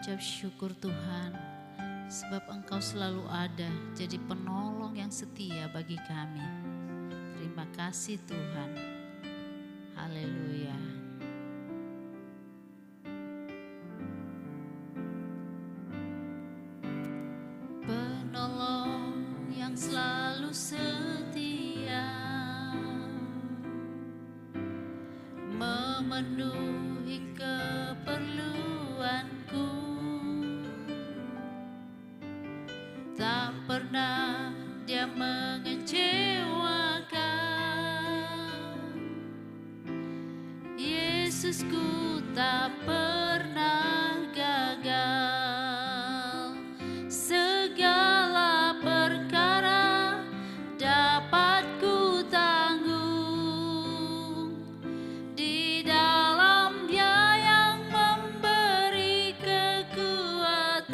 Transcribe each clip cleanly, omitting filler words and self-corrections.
mengucap syukur Tuhan, sebab Engkau selalu ada, jadi penolong yang setia bagi kami. Terima kasih Tuhan. Haleluya. Penolong yang selalu setia, memenuhi keperluanku, tak pernah Dia mengecewakan. Yesusku tak pernah gagal, segala perkara dapat ku tanggung di dalam Dia yang memberi kekuatan.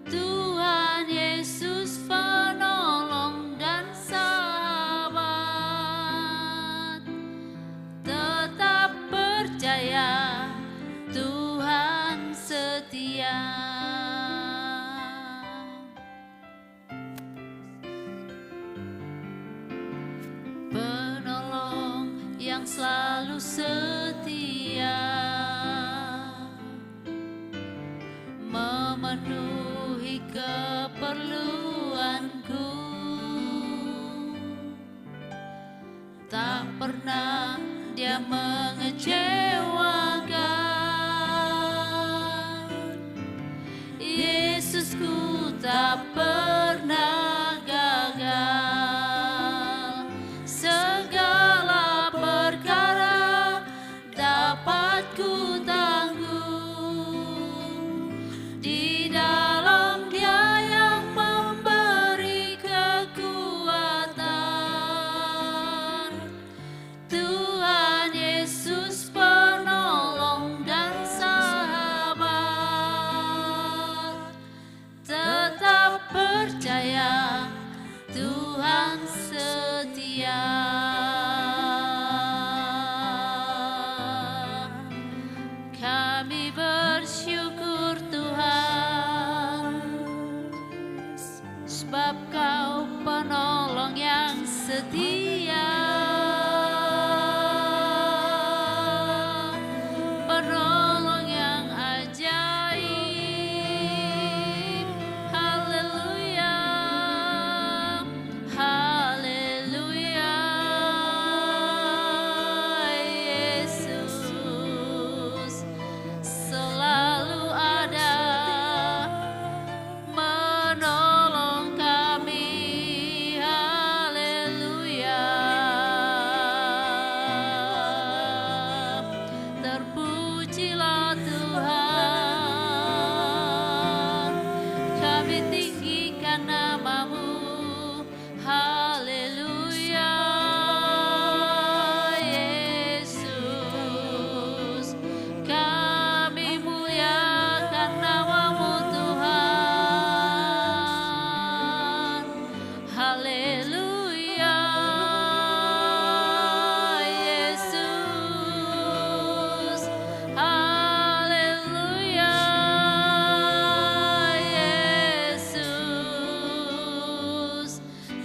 Tuhan Yesus penolong dan sahabat, tetap percaya Tuhan setia. Penolong yang selalu setia, memenuhi keperluanku, tak pernah Dia mengecewakan. Yesusku tak pernah gagal, segala perkara dapat ku tanggung di dalam Dia yang memberi kekuatan. Tuhan Yesus penolong dan sahabat, tetap percaya Tuhan setia. Kami bersyukur Tuhan, sebab Kau penolong yang setia, penolong yang ajaib. Haleluya, haleluya. Yesus selalu ada menolong kami. Haleluya. Terpujilah Tuhan, kami tinggikan nama-Mu. Haleluya. Yesus, kami muliakan nama-Mu Tuhan. Haleluya. Yesus, haleluya. Yesus,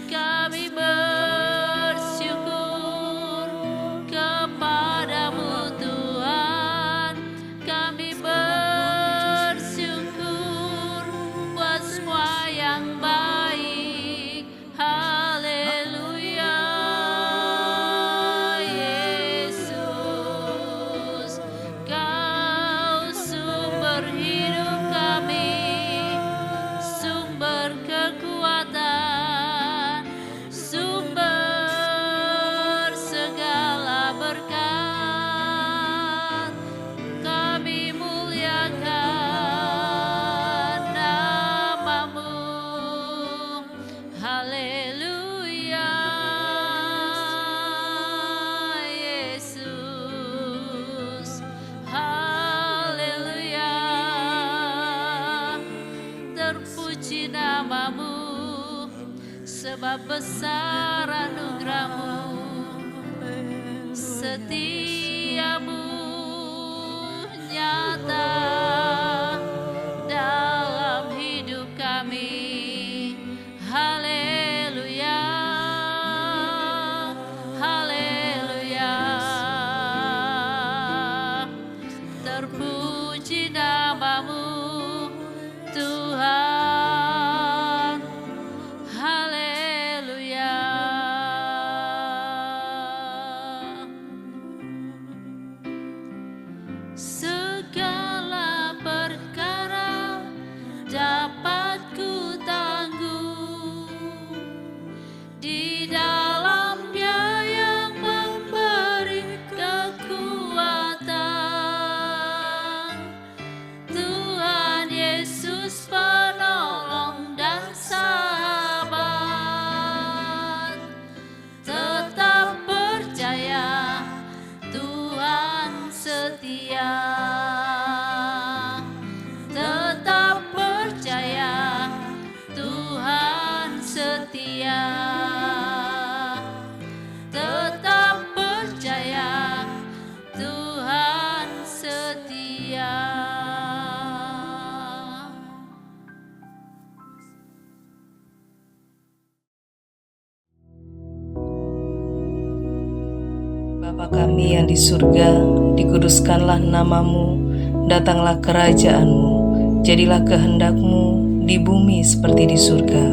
kami bersyukur kepadamu Tuhan. Kami bersyukur buat semua yang baik. Haleluya. Yesus, Kau sumber hidup kami, sumber kekuatan, sumber segala berkat. Kami muliakan nama-Mu. Haleluya. Yesus, haleluya. Terpuji nama-Mu, sebab besar anugerah-Mu, setia-Mu nyata Bapa kami yang di surga, dikuduskanlah namamu, datanglah kerajaan-Mu, jadilah kehendak-Mu di bumi seperti di surga.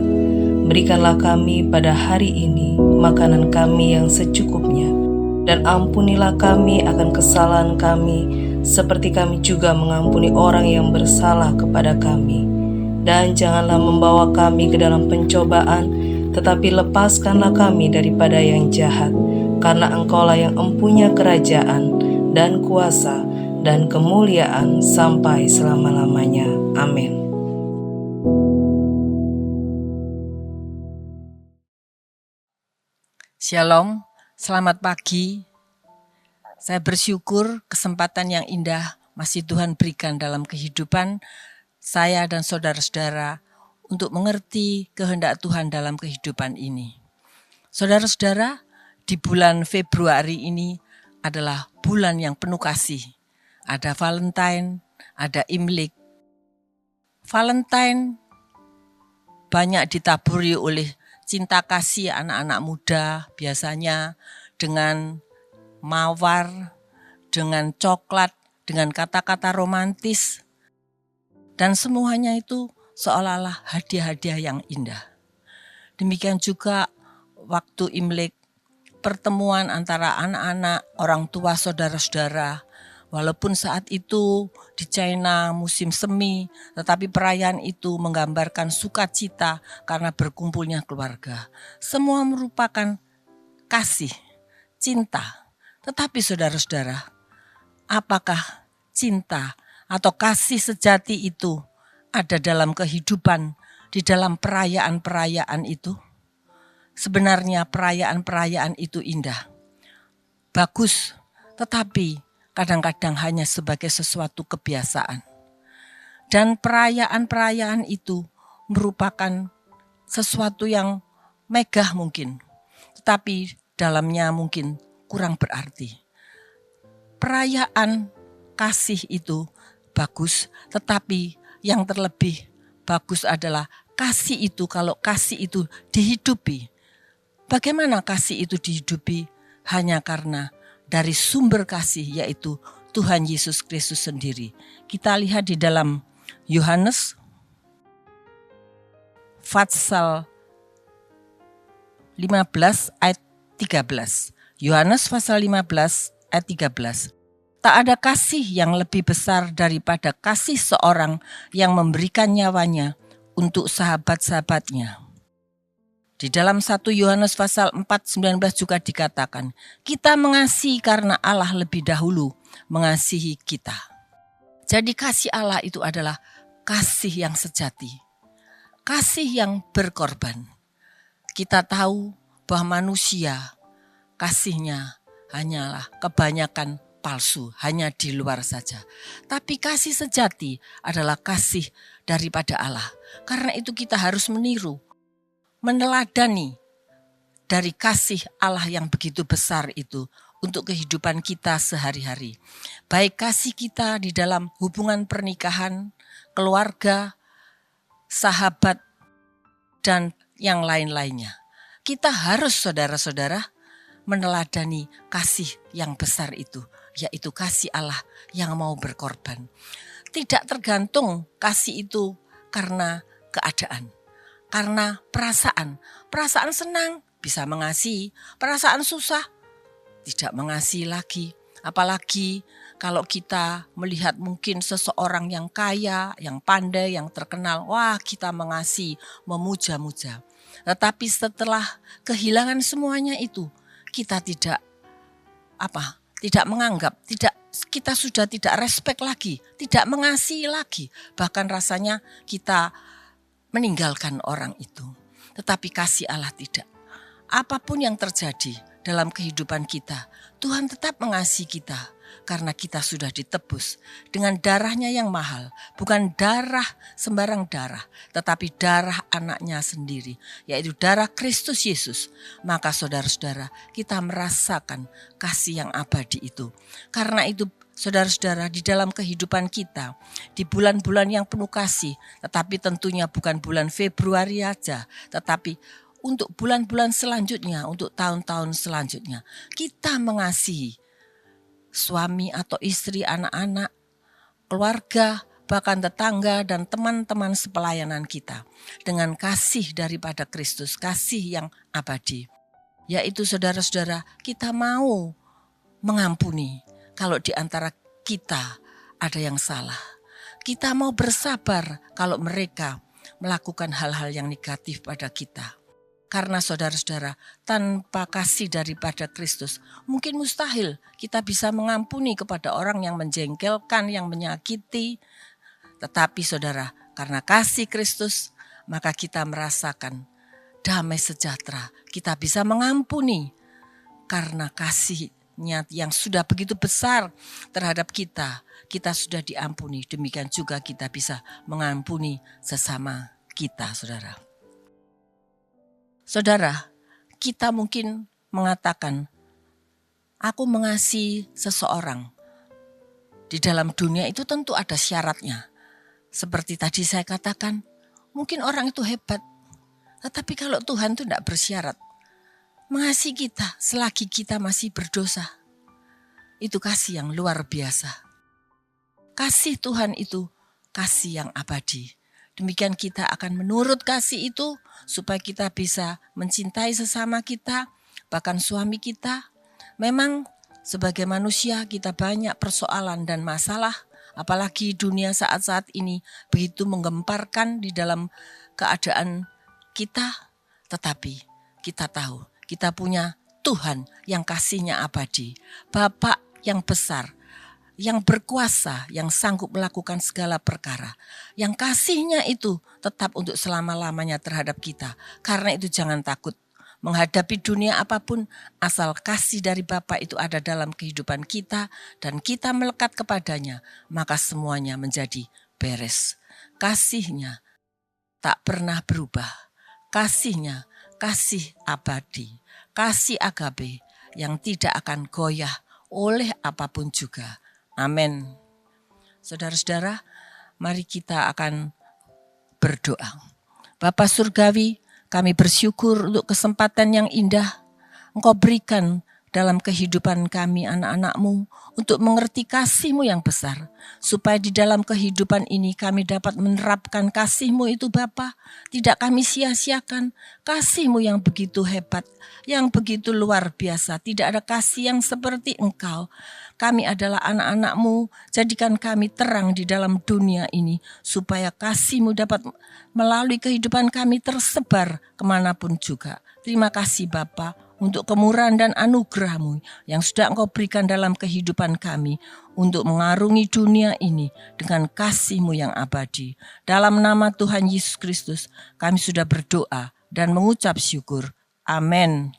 Berikanlah kami pada hari ini makanan kami yang secukupnya, dan ampunilah kami akan kesalahan kami, seperti kami juga mengampuni orang yang bersalah kepada kami. Dan janganlah membawa kami ke dalam pencobaan, tetapi lepaskanlah kami daripada yang jahat. Karena Engkaulah yang empunya kerajaan dan kuasa dan kemuliaan sampai selama-lamanya. Amin. Shalom, selamat pagi. Saya bersyukur kesempatan yang indah masih Tuhan berikan dalam kehidupan saya dan saudara-saudara untuk mengerti kehendak Tuhan dalam kehidupan ini. Saudara-saudara, di bulan Februari ini adalah bulan yang penuh kasih. Ada Valentine, ada Imlek. Valentine banyak ditaburi oleh cinta kasih anak-anak muda, biasanya dengan mawar, dengan coklat, dengan kata-kata romantis. Dan semuanya itu seolah-olah hadiah-hadiah yang indah. Demikian juga waktu Imlek, pertemuan antara anak-anak, orang tua, saudara-saudara. Walaupun saat itu di China musim semi, tetapi perayaan itu menggambarkan sukacita karena berkumpulnya keluarga. Semua merupakan kasih, cinta. Tetapi saudara-saudara, apakah cinta atau kasih sejati itu ada dalam kehidupan, di dalam perayaan-perayaan itu? Sebenarnya perayaan-perayaan itu indah, bagus, tetapi kadang-kadang hanya sebagai sesuatu kebiasaan. Dan perayaan-perayaan itu merupakan sesuatu yang megah mungkin, tetapi dalamnya mungkin kurang berarti. Perayaan kasih itu bagus, tetapi yang terlebih bagus adalah kasih itu, kalau kasih itu dihidupi. Bagaimana kasih itu dihidupi? Hanya karena dari sumber kasih, yaitu Tuhan Yesus Kristus sendiri. Kita lihat di dalam Yohanes pasal 15 ayat 13. Yohanes pasal 15 ayat 13. Tak ada kasih yang lebih besar daripada kasih seorang yang memberikan nyawanya untuk sahabat-sahabatnya. Di dalam 1 Yohanes pasal 4:19 juga dikatakan, kita mengasihi karena Allah lebih dahulu mengasihi kita. Jadi kasih Allah itu adalah kasih yang sejati, kasih yang berkorban. Kita tahu bahwa manusia kasihnya hanyalah kebanyakan palsu, hanya di luar saja. Tapi kasih sejati adalah kasih daripada Allah. Karena itu kita harus meniru, meneladani dari kasih Allah yang begitu besar itu untuk kehidupan kita sehari-hari. Baik kasih kita di dalam hubungan pernikahan, keluarga, sahabat, dan yang lain-lainnya. Kita harus saudara-saudara meneladani kasih yang besar itu, yaitu kasih Allah yang mau berkorban. Tidak tergantung kasih itu karena keadaan, karena perasaan senang bisa mengasihi, perasaan susah tidak mengasihi lagi. Apalagi kalau kita melihat mungkin seseorang yang kaya, yang pandai, yang terkenal, wah kita mengasihi, memuja-muja. Tetapi setelah kehilangan semuanya itu, kita tidak menganggap, kita sudah tidak respect lagi, tidak mengasihi lagi. Bahkan rasanya kita meninggalkan orang itu. Tetapi kasih Allah tidak. Apapun yang terjadi dalam kehidupan kita, Tuhan tetap mengasihi kita. Karena kita sudah ditebus dengan darahnya yang mahal. Bukan darah sembarang darah, tetapi darah anaknya sendiri, yaitu darah Kristus Yesus. Maka saudara-saudara, kita merasakan kasih yang abadi itu. Karena itu saudara-saudara, di dalam kehidupan kita, di bulan-bulan yang penuh kasih, tetapi tentunya bukan bulan Februari aja, tetapi untuk bulan-bulan selanjutnya, untuk tahun-tahun selanjutnya. Kita mengasihi suami atau istri, anak-anak, keluarga, bahkan tetangga dan teman-teman sepelayanan kita dengan kasih daripada Kristus, kasih yang abadi. Yaitu saudara-saudara, kita mau mengampuni kalau di antara kita ada yang salah. Kita mau bersabar kalau mereka melakukan hal-hal yang negatif pada kita. Karena saudara-saudara, tanpa kasih daripada Kristus, mungkin mustahil kita bisa mengampuni kepada orang yang menjengkelkan, yang menyakiti. Tetapi saudara, karena kasih Kristus, maka kita merasakan damai sejahtera. Kita bisa mengampuni karena kasih-Nya yang sudah begitu besar terhadap kita. Kita sudah diampuni, demikian juga kita bisa mengampuni sesama kita, saudara. Saudara, kita mungkin mengatakan, aku mengasihi seseorang. Di dalam dunia itu tentu ada syaratnya. Seperti tadi saya katakan, mungkin orang itu hebat. Tetapi kalau Tuhan itu tidak bersyarat, mengasihi kita selagi kita masih berdosa. Itu kasih yang luar biasa. Kasih Tuhan itu kasih yang abadi. Demikian kita akan menurut kasih itu supaya kita bisa mencintai sesama kita, bahkan suami kita. Memang sebagai manusia kita banyak persoalan dan masalah, apalagi dunia saat-saat ini begitu menggemparkan di dalam keadaan kita. Tetapi kita tahu kita punya Tuhan yang kasih-Nya abadi, Bapa yang besar, yang berkuasa, yang sanggup melakukan segala perkara. Yang kasih-Nya itu tetap untuk selama-lamanya terhadap kita. Karena itu jangan takut menghadapi dunia apapun, asal kasih dari Bapa itu ada dalam kehidupan kita dan kita melekat kepadanya, maka semuanya menjadi beres. Kasih-Nya tak pernah berubah. Kasih-Nya kasih abadi, kasih agape yang tidak akan goyah oleh apapun juga. Amin. Saudara-saudara, mari kita akan berdoa. Bapa Surgawi, kami bersyukur untuk kesempatan yang indah Engkau berikan dalam kehidupan kami anak-anak-Mu untuk mengerti kasih-Mu yang besar. Supaya di dalam kehidupan ini kami dapat menerapkan kasih-Mu itu Bapa. Tidak kami sia-siakan kasih-Mu yang begitu hebat, yang begitu luar biasa. Tidak ada kasih yang seperti Engkau. Kami adalah anak-anak-Mu, jadikan kami terang di dalam dunia ini. Supaya kasih-Mu dapat melalui kehidupan kami tersebar kemanapun juga. Terima kasih Bapa untuk kemurahan dan anugerah-Mu yang sudah Engkau berikan dalam kehidupan kami untuk mengarungi dunia ini dengan kasih-Mu yang abadi. Dalam nama Tuhan Yesus Kristus kami sudah berdoa dan mengucap syukur. Amin.